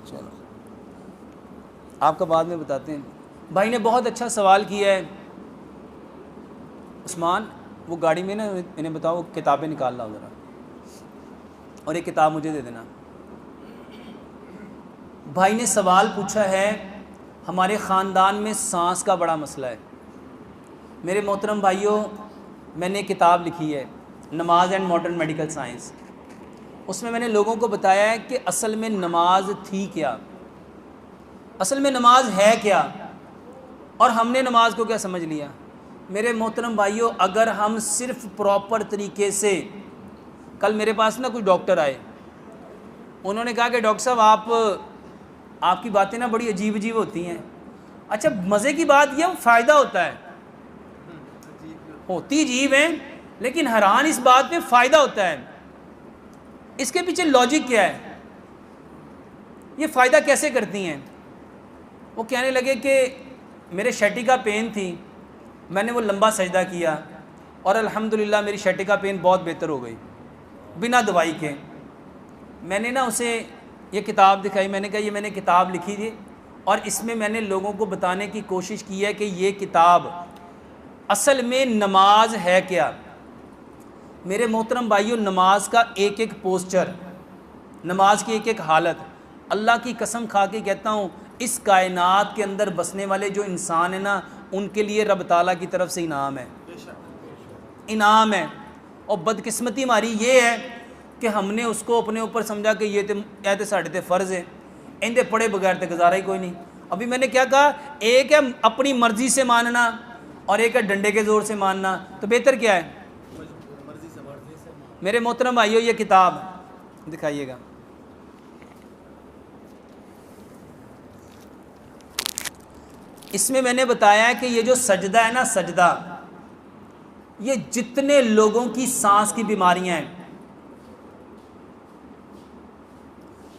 चलो आपका बाद में बताते हैं। भाई ने बहुत अच्छा सवाल किया है। उस्मान वो गाड़ी में ना इन्हें बताओ किताबें निकाल लाओ ज़रा, और एक किताब मुझे दे देना। भाई ने सवाल पूछा है, हमारे ख़ानदान में सांस का बड़ा मसला है। मेरे मोहतरम भाइयों, मैंने किताब लिखी है नमाज एंड मॉडर्न मेडिकल साइंस। उसमें मैंने लोगों को बताया है कि असल में नमाज थी क्या, असल में नमाज है क्या, और हमने नमाज को क्या समझ लिया। मेरे मोहतरम भाइयों, अगर हम सिर्फ प्रॉपर तरीके से, कल मेरे पास ना कुछ डॉक्टर आए, उन्होंने कहा कि डॉक्टर साहब आपकी बातें ना बड़ी अजीब अजीब होती हैं। अच्छा, मज़े की बात यह फ़ायदा होता है, होती अजीब है लेकिन हैरान इस बात में फ़ायदा होता है। इसके पीछे लॉजिक क्या है, ये फ़ायदा कैसे करती हैं। वो कहने लगे कि मेरे शैटिका पेन थी, मैंने वो लंबा सजदा किया और अल्हम्दुलिल्लाह मेरी शैटिका पेन बहुत बेहतर हो गई बिना दवाई के। मैंने ना उसे ये किताब दिखाई, मैंने कहा ये मैंने किताब लिखी थी और इसमें मैंने लोगों को बताने की कोशिश की है कि ये किताब असल में नमाज है क्या। मेरे मोहतरम भाइयों, नमाज का एक एक पोस्चर, नमाज की एक एक हालत, अल्लाह की कसम खा के कहता हूँ, इस कायनात के अंदर बसने वाले जो इंसान है ना, उनके लिए रब ताला की तरफ से इनाम है, इनाम है। और बदकिस्मती हमारी ये है कि हमने उसको अपने ऊपर समझा कि ये तो साढ़े ते फ़र्ज़ है, इनके पढ़े बगैर तो गुजारा ही कोई नहीं। अभी मैंने क्या कहा, एक है अपनी मर्ज़ी से मानना और एक है डंडे के ज़ोर से मानना, तो बेहतर क्या है। मेरे मोहतरम भाइयों, ये किताब दिखाइएगा। इसमें मैंने बताया है कि ये जो सजदा है ना, सजदा, ये जितने लोगों की सांस की बीमारियां हैं,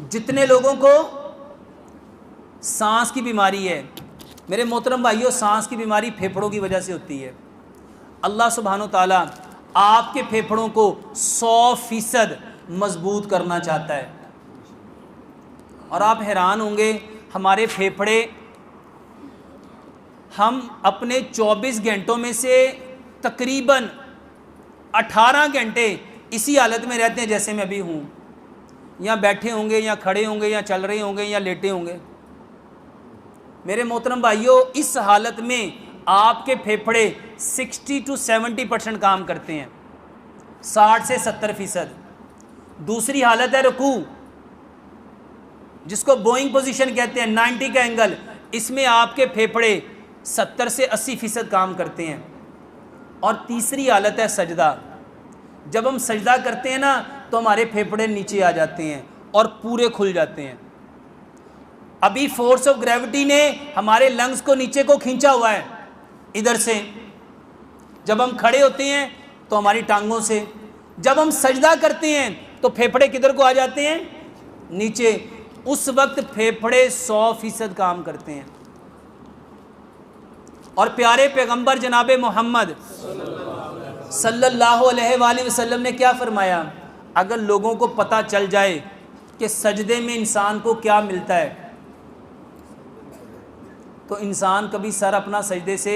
जितने लोगों को सांस की बीमारी है, मेरे मोहतरम भाइयों, सांस की बीमारी फेफड़ों की वजह से होती है। अल्लाह सुब्हानो ताला आपके फेफड़ों को 100% मजबूत करना चाहता है। और आप हैरान होंगे, हमारे फेफड़े, हम अपने 24 घंटों में से तकरीबन 18 घंटे इसी हालत में रहते हैं जैसे मैं अभी हूँ, या बैठे होंगे या खड़े होंगे या चल रहे होंगे या लेटे होंगे। मेरे मोहतरम भाइयों, इस हालत में आपके फेफड़े 60 to 70% काम करते हैं, 60 से 70%। दूसरी हालत है रुकू, जिसको बोइंग पोजीशन कहते हैं, 90 का एंगल, इसमें आपके फेफड़े 70 से 80% काम करते हैं। और तीसरी हालत है सजदा। जब हम सजदा करते हैं ना, तो हमारे फेफड़े नीचे आ जाते हैं और पूरे खुल जाते हैं। अभी फोर्स ऑफ ग्रेविटी ने हमारे लंग्स को नीचे को खींचा हुआ है इधर से। जब हम खड़े होते हैं तो हमारी टांगों से, जब हम सजदा करते हैं तो फेफड़े किधर को आ जाते हैं, नीचे। उस वक्त फेफड़े 100% काम करते हैं। और प्यारे पैगंबर जनाब मोहम्मद सल्लल्लाहु अलैहि वसल्लम ने क्या फरमाया, अगर लोगों को पता चल जाए कि सजदे में इंसान को क्या मिलता है, तो इंसान कभी सर अपना सजदे से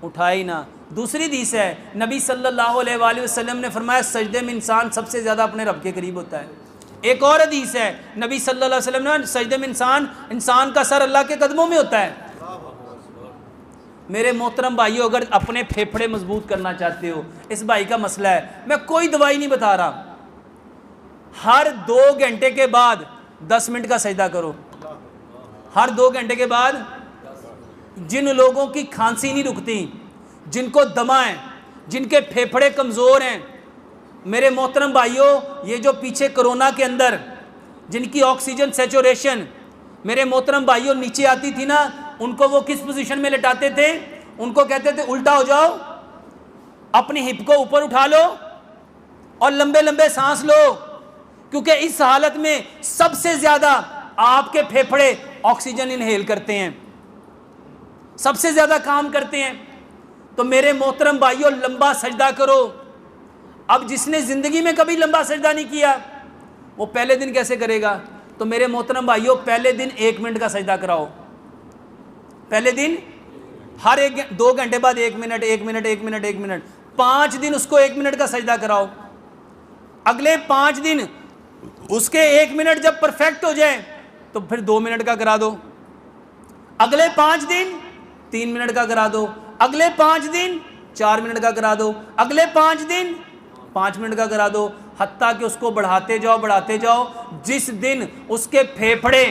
उठाए ही ना। दूसरी हदीस है, नबी सल्लल्लाहु अलैहि वसल्लम ने फरमाया, सजदे में इंसान सबसे ज़्यादा अपने रब के करीब होता है। एक और हदीस है, नबी सल्लल्लाहु अलैहि वसल्लम ने, सजदे में इंसान का सर अल्लाह के कदमों में होता है। मेरे मोहतरम भाइयों, अगर अपने फेफड़े मजबूत करना चाहते हो, इस भाई का मसला है, मैं कोई दवाई नहीं बता रहा, हर 2 घंटे के बाद 10 मिनट का सजदा करो। हर 2 घंटे के बाद। जिन लोगों की खांसी नहीं रुकती, जिनको दमा है, जिनके फेफड़े कमज़ोर हैं, मेरे मोहतरम भाइयों, ये जो पीछे कोरोना के अंदर जिनकी ऑक्सीजन सैचुरेशन, मेरे मोहतरम भाइयों, नीचे आती थी ना, उनको वो किस पोजीशन में लेटाते थे, उनको कहते थे उल्टा हो जाओ, अपनी हिप को ऊपर उठा लो और लंबे लंबे सांस लो, क्योंकि इस हालत में सबसे ज़्यादा आपके फेफड़े ऑक्सीजन इनहेल करते हैं, सबसे ज़्यादा काम करते हैं। तो मेरे मोहतरम भाइयों, लंबा सजदा करो। अब जिसने ज़िंदगी में कभी लंबा सजदा नहीं किया, वो पहले दिन कैसे करेगा? तो मेरे मोहतरम भाइयों, पहले दिन 1 मिनट का सजदा कराओ। पहले दिन हर 2 घंटे बाद 1 मिनट 1 मिनट 1 मिनट 1 मिनट, 5 दिन उसको 1 मिनट का सजदा कराओ। अगले 5 दिन उसके 1 मिनट जब परफेक्ट हो जाए तो फिर 2 मिनट का करा दो। अगले 5 दिन 3 मिनट का करा दो। अगले 5 दिन 4 मिनट का करा दो। अगले 5 दिन 5 मिनट का करा दो, हत्ता कि उसको बढ़ाते जाओ। जिस दिन उसके फेफड़े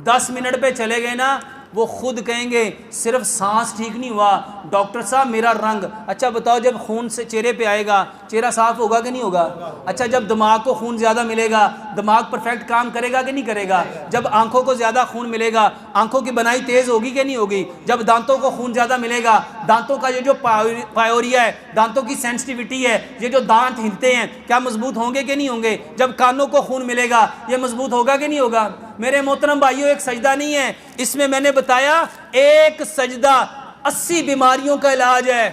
10 मिनट पे चले गए ना, वो खुद कहेंगे सिर्फ सांस ठीक नहीं हुआ, डॉक्टर साहब मेरा रंग। अच्छा बताओ, जब खून से चेहरे पे आएगा, चेहरा साफ होगा कि नहीं होगा? अच्छा, जब दिमाग को खून ज़्यादा मिलेगा, दिमाग परफेक्ट काम करेगा कि नहीं करेगा? जब आंखों को ज़्यादा खून मिलेगा, आंखों की बनाई तेज़ होगी कि नहीं होगी? जब दांतों को खून ज़्यादा मिलेगा, दांतों का ये जो पायोरिया है, दांतों की सेंसिटिविटी है, ये जो दांत हिलते हैं, क्या मजबूत होंगे कि नहीं होंगे? जब कानों को खून मिलेगा, ये मजबूत होगा कि नहीं होगा? मेरे मोहतरम भाइयों, एक सजदा नहीं है, इसमें मैंने बताया एक सजदा 80 बीमारियों का इलाज है।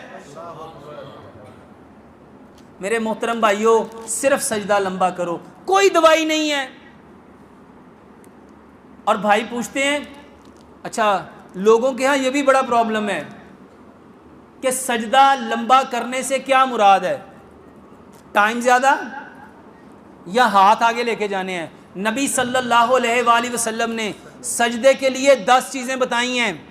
मेरे मोहतरम भाइयों, सिर्फ सजदा लंबा करो, कोई दवाई नहीं है। और भाई पूछते हैं, अच्छा लोगों के यहाँ ये भी बड़ा प्रॉब्लम है कि सजदा लंबा करने से क्या मुराद है? टाइम ज़्यादा या हाथ आगे लेके जाने हैं? नबी सल्लल्लाहु अलैहि वसल्लम ने सजदे के लिए 10 चीज़ें बताई हैं।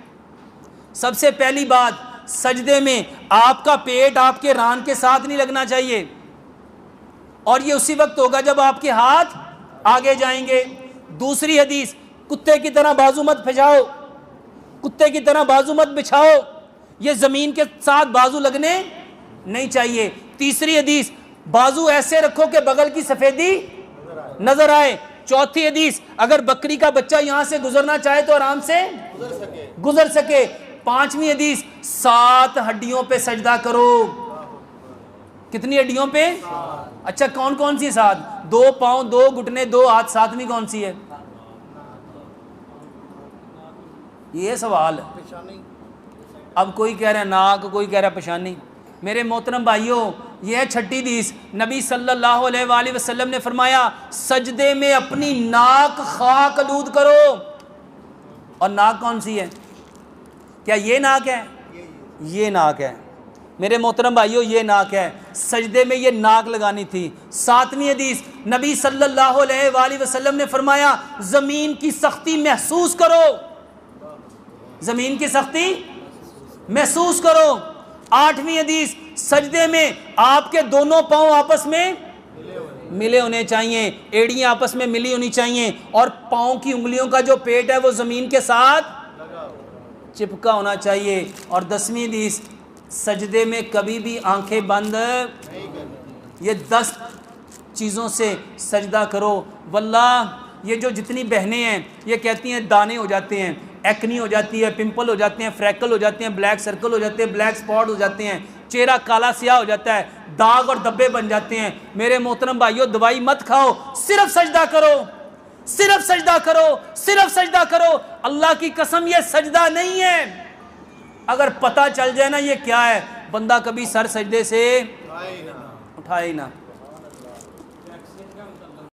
सबसे पहली बात, सजदे में आपका पेट आपके रान के साथ नहीं लगना चाहिए, और ये उसी वक्त होगा जब आपके हाथ आगे जाएंगे। दूसरी हदीस, कुत्ते की तरह बाजू मत फैलाओ, कुत्ते की तरह बाजू मत बिछाओ, ये ज़मीन के साथ बाजू लगने नहीं चाहिए। तीसरी हदीस, बाजू ऐसे रखो कि बगल की सफ़ेदी नजर आए। चौथी हदीस, अगर बकरी का बच्चा यहां से गुजरना चाहे तो आराम से गुजर सके। पांचवी हदीस, 7 हड्डियों पे सजदा करो। कितनी हड्डियों पे? अच्छा, कौन कौन सी 7? 2 पांव, 2 घुटने, 2 हाथ, 7वीं कौन सी है? ये सवाल है। अब कोई कह रहा है नाक, कोई कह रहा है पेशानी। मेरे मोहतरम भाइयों, यह 6ठी हदीस, नबी सल्लल्लाहु अलैहि वसल्लम ने फरमाया, सजदे में अपनी नाक खाक आलूद करो। और नाक कौन सी है? क्या ये नाक है? ये नाक है। मेरे मोहतरम भाइयों, ये नाक है, सजदे में ये नाक लगानी थी। 7वीं हदीस, नबी सल्लल्लाहु अलैहि वसल्लम ने फरमाया, ज़मीन की सख्ती महसूस करो, ज़मीन की सख्ती महसूस करो। 8वीं हदीस, सजदे में आपके दोनों पांव आपस में मिले होने चाहिए, एड़ियां आपस में मिली होनी चाहिए, और पांव की उंगलियों का जो पेट है वो ज़मीन के साथ चिपका होना चाहिए। और 10वीं हदीस, सजदे में कभी भी आंखें बंद, ये 10 चीज़ों से सजदा करो। वल्लाह ये जो जितनी बहनें हैं ये कहती हैं दाने हो जाते हैं, एक्नी हो जाती है, पिंपल हो जाते हैं, फ्रैकल हो जाते हैं, ब्लैक सर्कल हो जाते हैं, ब्लैक स्पॉट हो जाते हैं, चेहरा काला स्याह हो जाता है, दाग और धब्बे बन जाते हैं। मेरे मोहतरम भाइयों, दवाई मत खाओ, सिर्फ सजदा करो, सिर्फ सजदा करो, सिर्फ सजदा करो। अल्लाह की कसम, ये सजदा नहीं है। अगर पता चल जाए ना ये क्या है, बंदा कभी सर सजदे से उठाए ना।